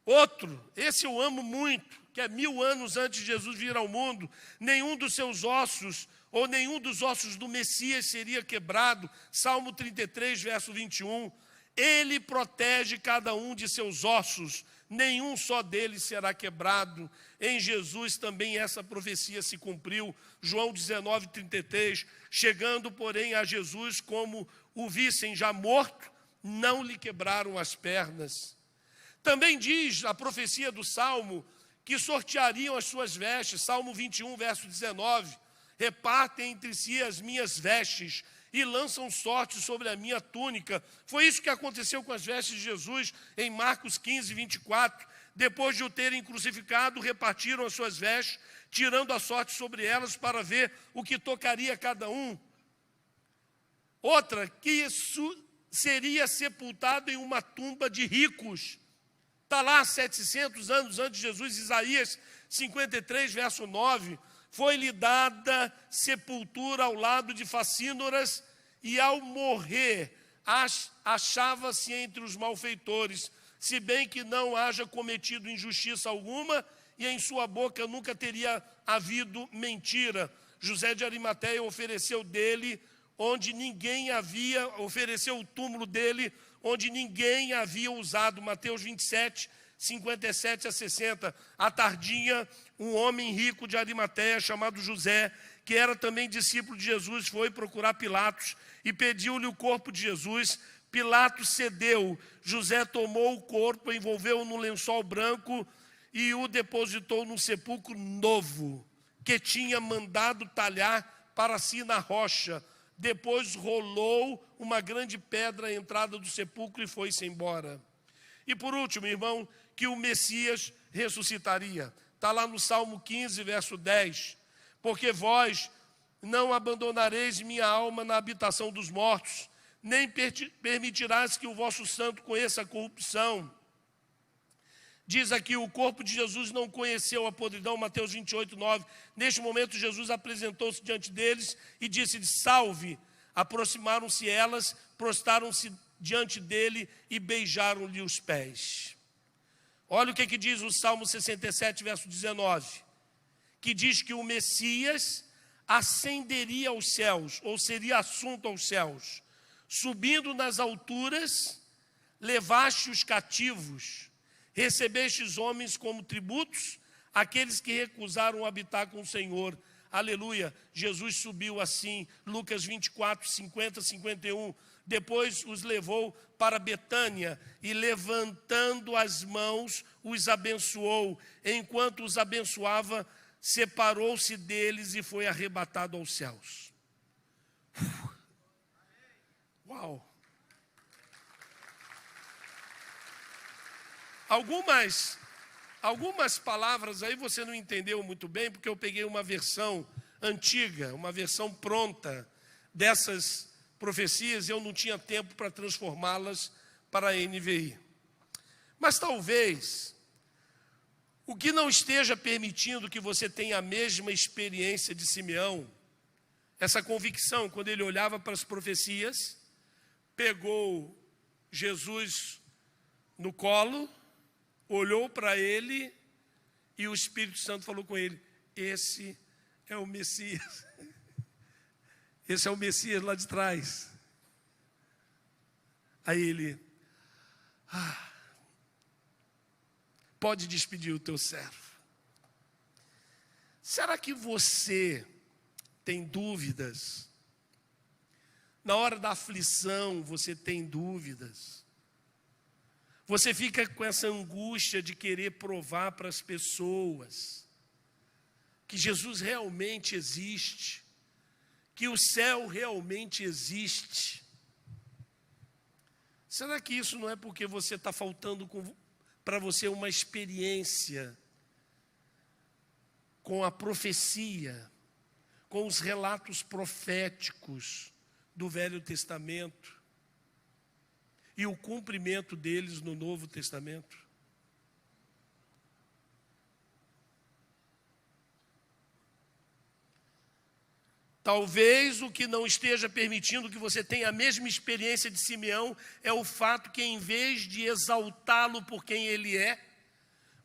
Outro, esse eu amo muito, que é 1000 anos antes de Jesus vir ao mundo, nenhum dos seus ossos, ou nenhum dos ossos do Messias seria quebrado. Salmo 33, verso 21. Ele protege cada um de seus ossos, nenhum só deles será quebrado. Em Jesus também essa profecia se cumpriu. João 19, 33. Chegando, porém, a Jesus, como o vissem já morto, não lhe quebraram as pernas. Também diz a profecia do Salmo que sorteariam as suas vestes. Salmo 21, verso 19. Repartem entre si as minhas vestes e lançam sorte sobre a minha túnica. Foi isso que aconteceu com as vestes de Jesus em Marcos 15, 24. Depois de o terem crucificado, repartiram as suas vestes, tirando a sorte sobre elas para ver o que tocaria cada um. Outra, que seria sepultado em uma tumba de ricos. Está lá 700 anos antes de Jesus, Isaías 53, verso 9. Foi-lhe dada sepultura ao lado de facínoras, e ao morrer achava-se entre os malfeitores, se bem que não haja cometido injustiça alguma, e em sua boca nunca teria havido mentira. José de Arimateia ofereceu o túmulo dele, onde ninguém havia usado. Mateus 27, 57 a 60. À tardinha, um homem rico de Arimateia, chamado José, que era também discípulo de Jesus, foi procurar Pilatos e pediu-lhe o corpo de Jesus. Pilatos cedeu. José tomou o corpo, envolveu-o num lençol branco e o depositou num sepulcro novo, que tinha mandado talhar para si na rocha. Depois rolou uma grande pedra à entrada do sepulcro e foi-se embora. E por último, irmão, que o Messias ressuscitaria. Está lá no Salmo 15, verso 10. Porque vós não abandonareis minha alma na habitação dos mortos, nem permitirás que o vosso santo conheça a corrupção. Diz aqui, o corpo de Jesus não conheceu a podridão, Mateus 28, 9. Neste momento, Jesus apresentou-se diante deles e disse-lhes, salve. Aproximaram-se elas, prostraram-se diante dele e beijaram-lhe os pés. Olha o que diz o Salmo 67, verso 19. Que diz que o Messias ascenderia aos céus, ou seria assunto aos céus. Subindo nas alturas, levaste os cativos, recebeste os homens como tributos, aqueles que recusaram habitar com o Senhor. Aleluia, Jesus subiu assim, Lucas 24, 50, 51. Depois os levou para Betânia e levantando as mãos, os abençoou. Enquanto os abençoava, separou-se deles e foi arrebatado aos céus. Uau! Algumas palavras aí você não entendeu muito bem, porque eu peguei uma versão antiga, uma versão pronta dessas profecias, e eu não tinha tempo para transformá-las para a NVI. Mas talvez o que não esteja permitindo que você tenha a mesma experiência de Simeão, essa convicção, quando ele olhava para as profecias, pegou Jesus no colo, olhou para ele e o Espírito Santo falou com ele, esse é o Messias. Esse é o Messias lá de trás. Aí ele, pode despedir o teu servo. Será que você tem dúvidas? Na hora da aflição, você tem dúvidas? Você fica com essa angústia de querer provar para as pessoas que Jesus realmente existe, que o céu realmente existe. Será que isso não é porque você está faltando para você uma experiência com a profecia, com os relatos proféticos do Velho Testamento e o cumprimento deles no Novo Testamento? Talvez o que não esteja permitindo que você tenha a mesma experiência de Simeão é o fato que, em vez de exaltá-lo por quem ele é,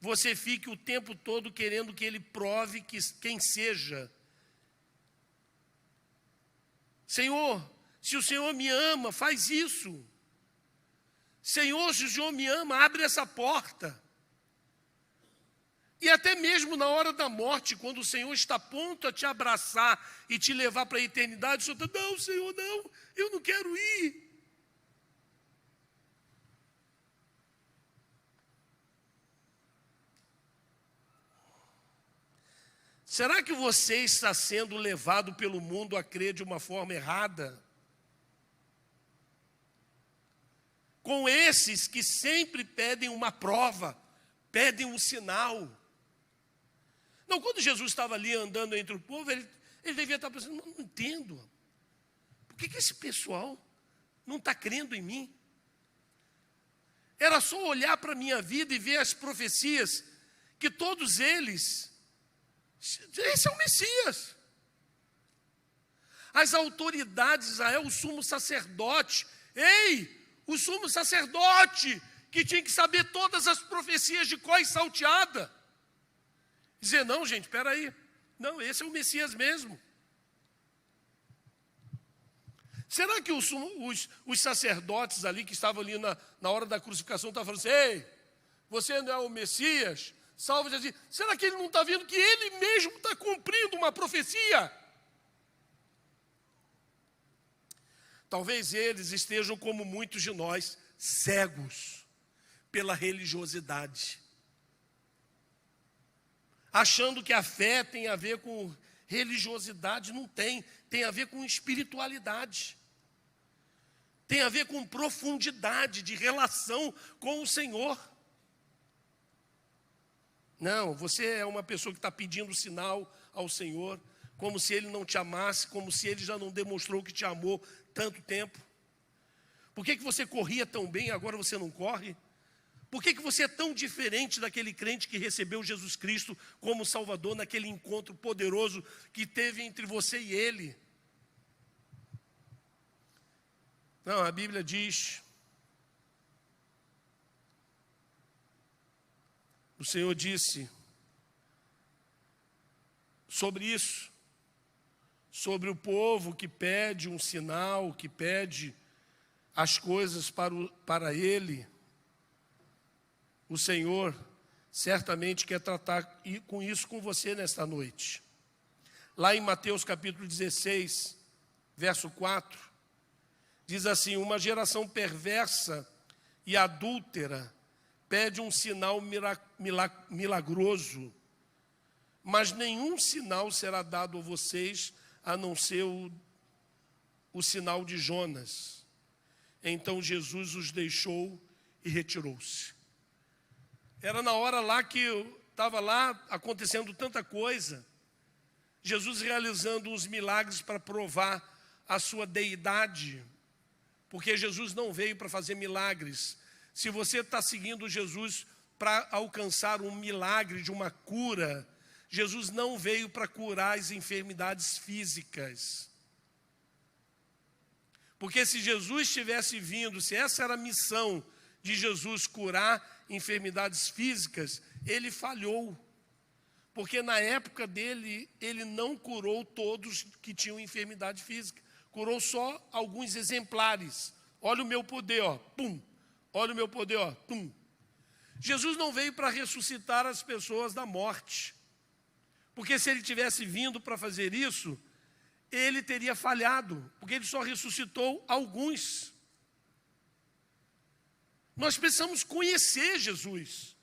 você fique o tempo todo querendo que ele prove quem seja. Senhor, se o Senhor me ama, faz isso. Senhor, se o Senhor me ama, abre essa porta. E até mesmo na hora da morte, quando o Senhor está a ponto a te abraçar e te levar para a eternidade, o Senhor está, não, Senhor, não, eu não quero ir. Será que você está sendo levado pelo mundo a crer de uma forma errada? Com esses que sempre pedem uma prova, pedem um sinal. Não, quando Jesus estava ali andando entre o povo, ele devia estar pensando, não entendo. Por que esse pessoal não está crendo em mim? Era só olhar para a minha vida e ver as profecias, que todos eles, esse é o Messias. As autoridades de Israel, o sumo sacerdote, o sumo sacerdote, que tinha que saber todas as profecias de cor e salteada. Dizer, não, gente, espera aí. Não, esse é o Messias mesmo. Será que os sacerdotes ali, que estavam ali na hora da crucificação, estavam falando assim, ei, você não é o Messias? Salve Jesus. Será que ele não está vendo que ele mesmo está cumprindo uma profecia? Talvez eles estejam como muitos de nós, cegos pela religiosidade, achando que a fé tem a ver com religiosidade. Não tem, tem a ver com espiritualidade, tem a ver com profundidade de relação com o Senhor. Não, você é uma pessoa que está pedindo sinal ao Senhor, como se Ele não te amasse, como se Ele já não demonstrou que te amou tanto tempo. Por que você corria tão bem e agora você não corre? Por que você é tão diferente daquele crente que recebeu Jesus Cristo como Salvador naquele encontro poderoso que teve entre você e Ele? Não, a Bíblia diz, o Senhor disse sobre isso, sobre o povo que pede um sinal, que pede as coisas para Ele. O Senhor certamente quer tratar com isso com você nesta noite. Lá em Mateus capítulo 16, verso 4, diz assim: uma geração perversa e adúltera pede um sinal milagroso, mas nenhum sinal será dado a vocês, a não ser o sinal de Jonas. Então Jesus os deixou e retirou-se. Era na hora lá que estava lá acontecendo tanta coisa, Jesus realizando uns milagres para provar a sua deidade, porque Jesus não veio para fazer milagres. Se você está seguindo Jesus para alcançar um milagre de uma cura, Jesus não veio para curar as enfermidades físicas. Porque se Jesus tivesse vindo, se essa era a missão de Jesus, curar enfermidades físicas, ele falhou. Porque na época dele, ele não curou todos que tinham enfermidade física. Curou só alguns exemplares. Olha o meu poder, ó, pum. Olha o meu poder, ó, pum. Jesus não veio para ressuscitar as pessoas da morte. Porque se ele tivesse vindo para fazer isso, ele teria falhado. Porque ele só ressuscitou alguns. Nós precisamos conhecer Jesus.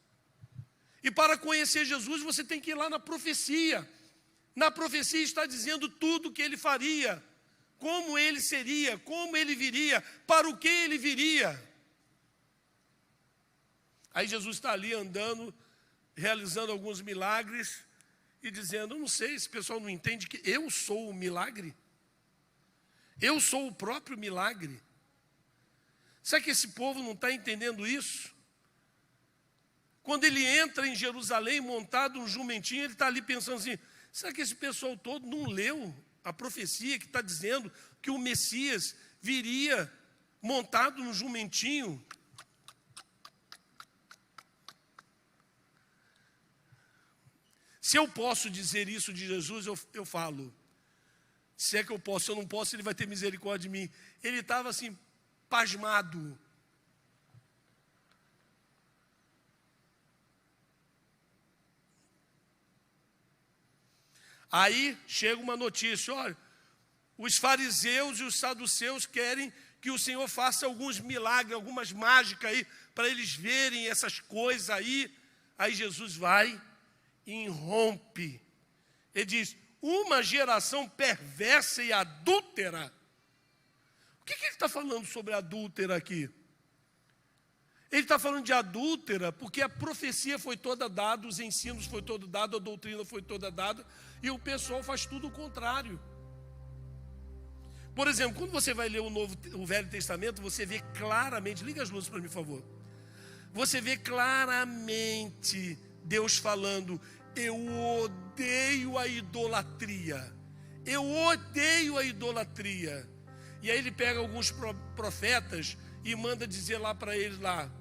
E para conhecer Jesus, você tem que ir lá na profecia. Na profecia está dizendo tudo o que ele faria, como ele seria, como ele viria, para o que ele viria. Aí Jesus está ali andando, realizando alguns milagres e dizendo: eu não sei, esse pessoal não entende que eu sou o milagre. Eu sou o próprio milagre. Será que esse povo não está entendendo isso? Quando ele entra em Jerusalém montado num jumentinho, ele está ali pensando assim: será que esse pessoal todo não leu a profecia que está dizendo que o Messias viria montado no jumentinho? Se eu posso dizer isso de Jesus, eu falo. Se é que eu posso, se eu não posso, ele vai ter misericórdia de mim. Ele estava assim, pasmado. Aí chega uma notícia: olha, os fariseus e os saduceus querem que o Senhor faça alguns milagres, algumas mágicas aí, para eles verem essas coisas aí. Aí Jesus vai e irrompe. Ele diz: uma geração perversa e adúltera. O que ele está falando sobre adúltera aqui? Ele está falando de adúltera porque a profecia foi toda dada, os ensinos foi todo dado, a doutrina foi toda dada, e o pessoal faz tudo o contrário. Por exemplo, quando você vai ler o Velho Testamento, você vê claramente, liga as luzes para mim, por favor. Você vê claramente Deus falando: eu odeio a idolatria. Eu odeio a idolatria. E aí ele pega alguns profetas e manda dizer lá para eles lá: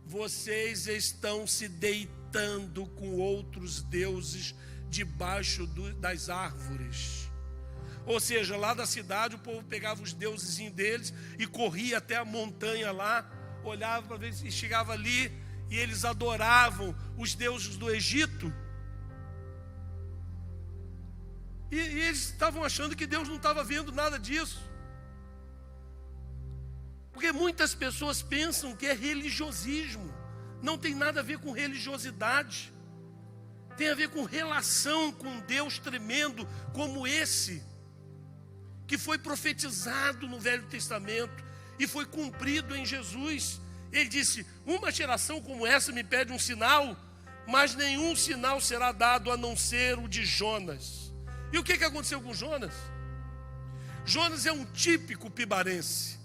vocês estão se deitando com outros deuses debaixo das árvores. Ou seja, lá da cidade o povo pegava os deusezinhos deles e corria até a montanha lá, olhava para ver se chegava ali, e eles adoravam os deuses do Egito. E eles estavam achando que Deus não estava vendo nada disso. Porque muitas pessoas pensam que é religiosismo. Não tem nada a ver com religiosidade. Tem a ver com relação com um Deus tremendo como esse, que foi profetizado no Velho Testamento e foi cumprido em Jesus. Ele disse: uma geração como essa me pede um sinal, mas nenhum sinal será dado a não ser o de Jonas. E o que aconteceu com Jonas? Jonas é um típico pibarense.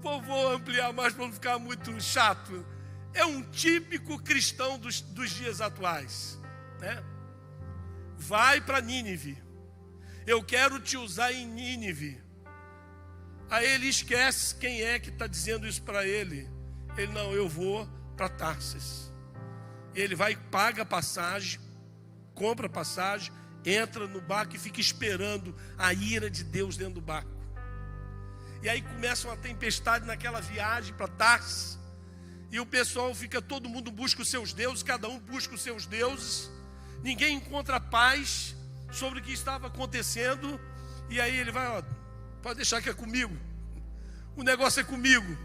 Vou ampliar mais para não ficar muito chato. É um típico cristão dos dias atuais, né? Vai para Nínive. Eu quero te usar em Nínive. Aí ele esquece quem é que está dizendo isso para ele. Ele, não, eu vou para Tarsis. Ele vai, paga a passagem, compra a passagem, entra no barco e fica esperando a ira de Deus dentro do barco. E aí começa uma tempestade naquela viagem para Tarsis. E o pessoal fica, todo mundo busca os seus deuses, cada um busca os seus deuses. Ninguém encontra paz sobre o que estava acontecendo. E aí ele vai, ó, pode deixar que é comigo. O negócio é comigo.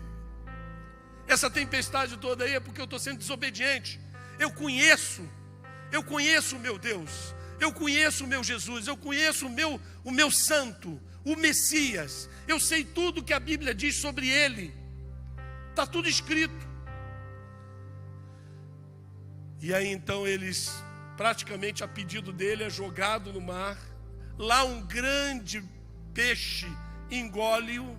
Essa tempestade toda aí é porque eu estou sendo desobediente. Eu conheço o meu Deus. Eu conheço o meu Jesus. Eu conheço o meu santo, o Messias. Eu sei tudo que a Bíblia diz sobre ele. Está tudo escrito. E aí então eles, praticamente a pedido dele, é jogado no mar. Lá um grande peixe engole-o.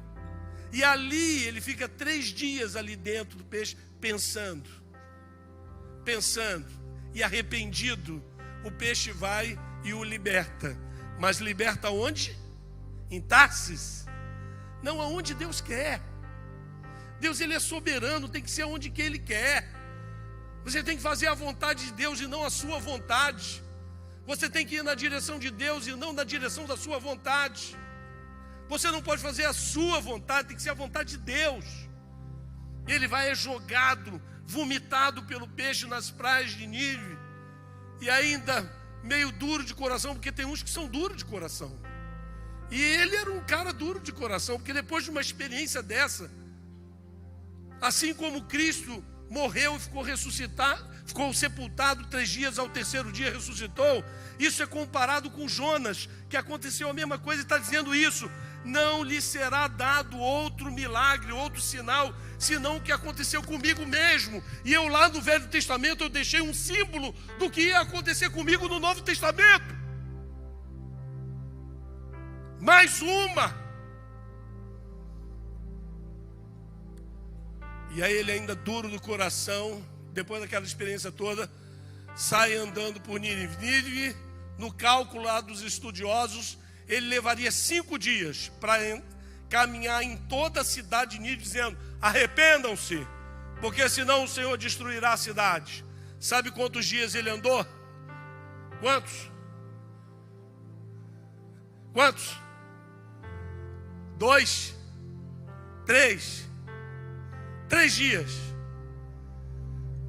E ali ele fica 3 dias ali dentro do peixe, pensando. E arrependido, o peixe vai e o liberta. Mas liberta onde? Em Tarsis? Não, aonde Deus quer. Deus, ele é soberano, tem que ser onde que ele quer. Você tem que fazer a vontade de Deus e não a sua vontade. Você tem que ir na direção de Deus e não na direção da sua vontade. Você não pode fazer a sua vontade, tem que ser a vontade de Deus. Ele vai jogado, vomitado pelo peixe nas praias de Nínive. E ainda meio duro de coração, porque tem uns que são duros de coração. E ele era um cara duro de coração, porque depois de uma experiência dessa, assim como Cristo morreu e ficou ressuscitado, ficou sepultado 3 dias, ao 3º dia ressuscitou, isso é comparado com Jonas, que aconteceu a mesma coisa, e está dizendo isso: não lhe será dado outro milagre, outro sinal, senão o que aconteceu comigo mesmo. E eu lá no Velho Testamento, eu deixei um símbolo do que ia acontecer comigo no Novo Testamento. Mais uma. E aí ele ainda duro do coração, depois daquela experiência toda, sai andando por Nínive. Nínive, no cálculo lá dos estudiosos, ele levaria 5 dias para caminhar em toda a cidade de Nínive, dizendo: arrependam-se, porque senão o Senhor destruirá a cidade. Sabe quantos dias ele andou? Quantos? 2, 3. 3 dias.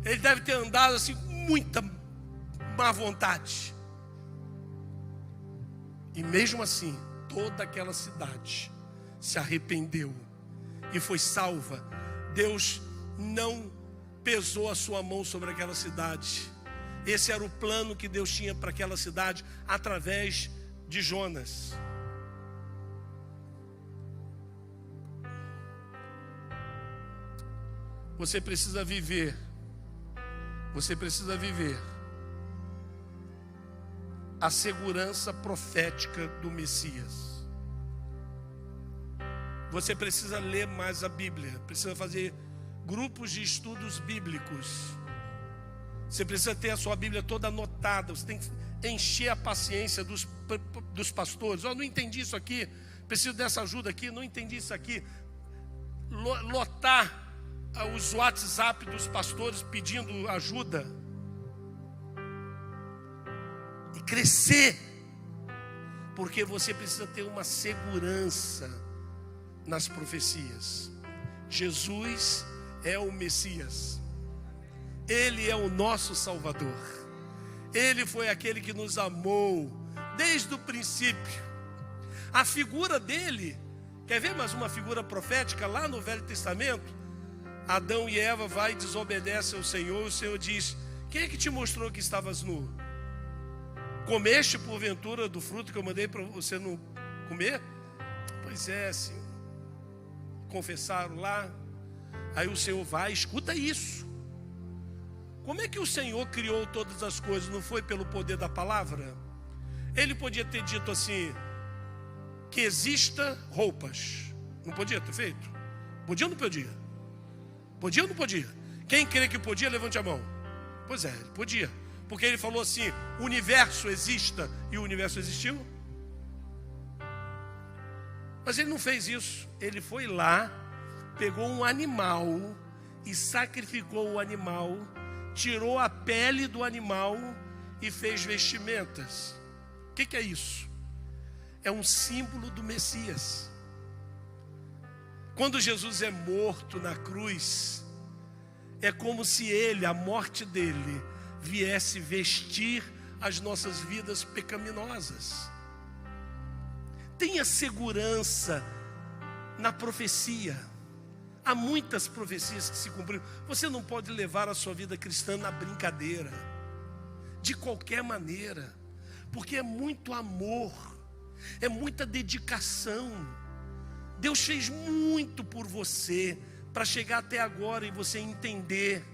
Ele deve ter andado assim com muita má vontade. E mesmo assim, toda aquela cidade se arrependeu e foi salva. Deus não pesou a sua mão sobre aquela cidade. Esse era o plano que Deus tinha para aquela cidade através de Jonas. Você precisa viver. Você precisa viver a segurança profética do Messias. Você precisa ler mais a Bíblia. Precisa fazer grupos de estudos bíblicos. Você precisa ter a sua Bíblia toda anotada. Você tem que encher a paciência dos pastores. Não entendi isso aqui, preciso dessa ajuda aqui, não entendi isso aqui. Lotar os WhatsApp dos pastores pedindo ajuda. E crescer. Porque você precisa ter uma segurança nas profecias. Jesus é o Messias. Ele é o nosso Salvador. Ele foi aquele que nos amou desde o princípio. A figura dele, quer ver mais uma figura profética lá no Velho Testamento? Adão e Eva vai e desobedecem ao Senhor. O Senhor diz: quem é que te mostrou que estavas nu? Comeste porventura do fruto que eu mandei para você não comer? Pois é, Senhor. Confessaram lá. Aí o Senhor vai, escuta isso. Como é que o Senhor criou todas as coisas? Não foi pelo poder da palavra? Ele podia ter dito assim: que exista roupas. Não podia ter feito? Podia ou não podia? Podia ou não podia? Quem crê que podia, levante a mão. Pois é, ele podia. Porque ele falou assim: o universo exista, e o universo existiu. Mas ele não fez isso. Ele foi lá, pegou um animal e sacrificou o animal, tirou a pele do animal e fez vestimentas. O que é isso? É um símbolo do Messias. Quando Jesus é morto na cruz, é como se ele, a morte dele, viesse vestir as nossas vidas pecaminosas. Tenha segurança na profecia. Há muitas profecias que se cumpriram. Você não pode levar a sua vida cristã na brincadeira, de qualquer maneira, porque é muito amor, é muita dedicação. Deus fez muito por você para chegar até agora e você entender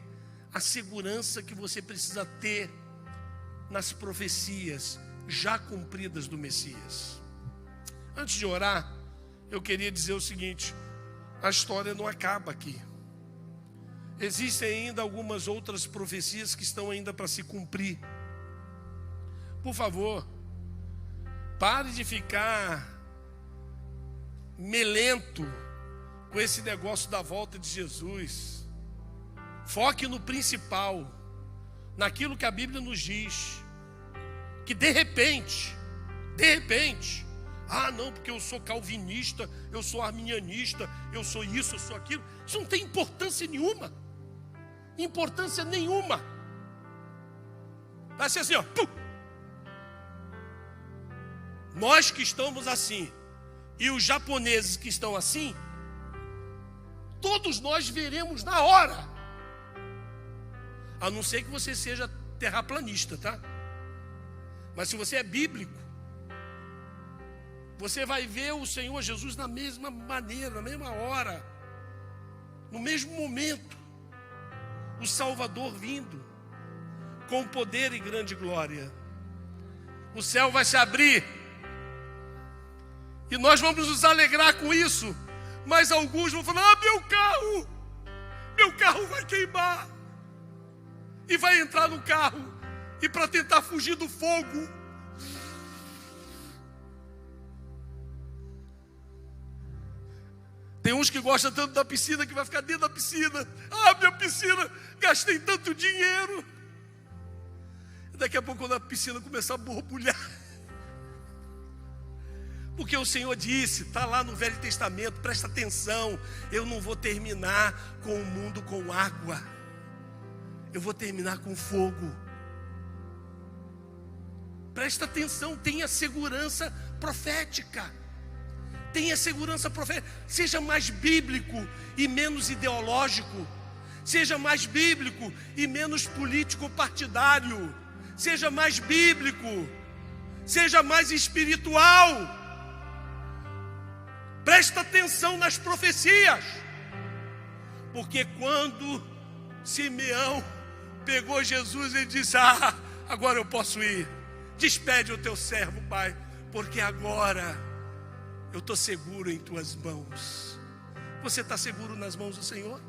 a segurança que você precisa ter nas profecias já cumpridas do Messias. Antes de orar, eu queria dizer o seguinte: a história não acaba aqui. Existem ainda algumas outras profecias que estão ainda para se cumprir. Por favor, pare de ficar melento com esse negócio da volta de Jesus. Foque no principal, naquilo que a Bíblia nos diz, que de repente, não, porque eu sou calvinista, eu sou arminianista, eu sou isso, eu sou aquilo. Isso não tem importância nenhuma. Importância nenhuma. Vai ser assim, ó. Pum. Nós que estamos assim, e os japoneses que estão assim, todos nós veremos na hora. A não ser que você seja terraplanista, tá? Mas se você é bíblico, você vai ver o Senhor Jesus na mesma maneira, na mesma hora, no mesmo momento, o Salvador vindo, com poder e grande glória. O céu vai se abrir, e nós vamos nos alegrar com isso, mas alguns vão falar: meu carro vai queimar, e vai entrar no carro, e para tentar fugir do fogo, tem uns que gostam tanto da piscina que vai ficar dentro da piscina. Minha piscina, gastei tanto dinheiro. Daqui a pouco, quando a piscina começar a borbulhar, porque o Senhor disse, está lá no Velho Testamento, presta atenção: eu não vou terminar com o mundo com água, eu vou terminar com fogo. Presta atenção, tenha segurança profética. Tenha segurança profética. Seja mais bíblico e menos ideológico. Seja mais bíblico e menos político partidário. Seja mais bíblico. Seja mais espiritual. Presta atenção nas profecias. Porque quando Simeão pegou Jesus e disse: agora eu posso ir. Despede o teu servo, Pai, porque agora eu estou seguro em tuas mãos. Você está seguro nas mãos do Senhor?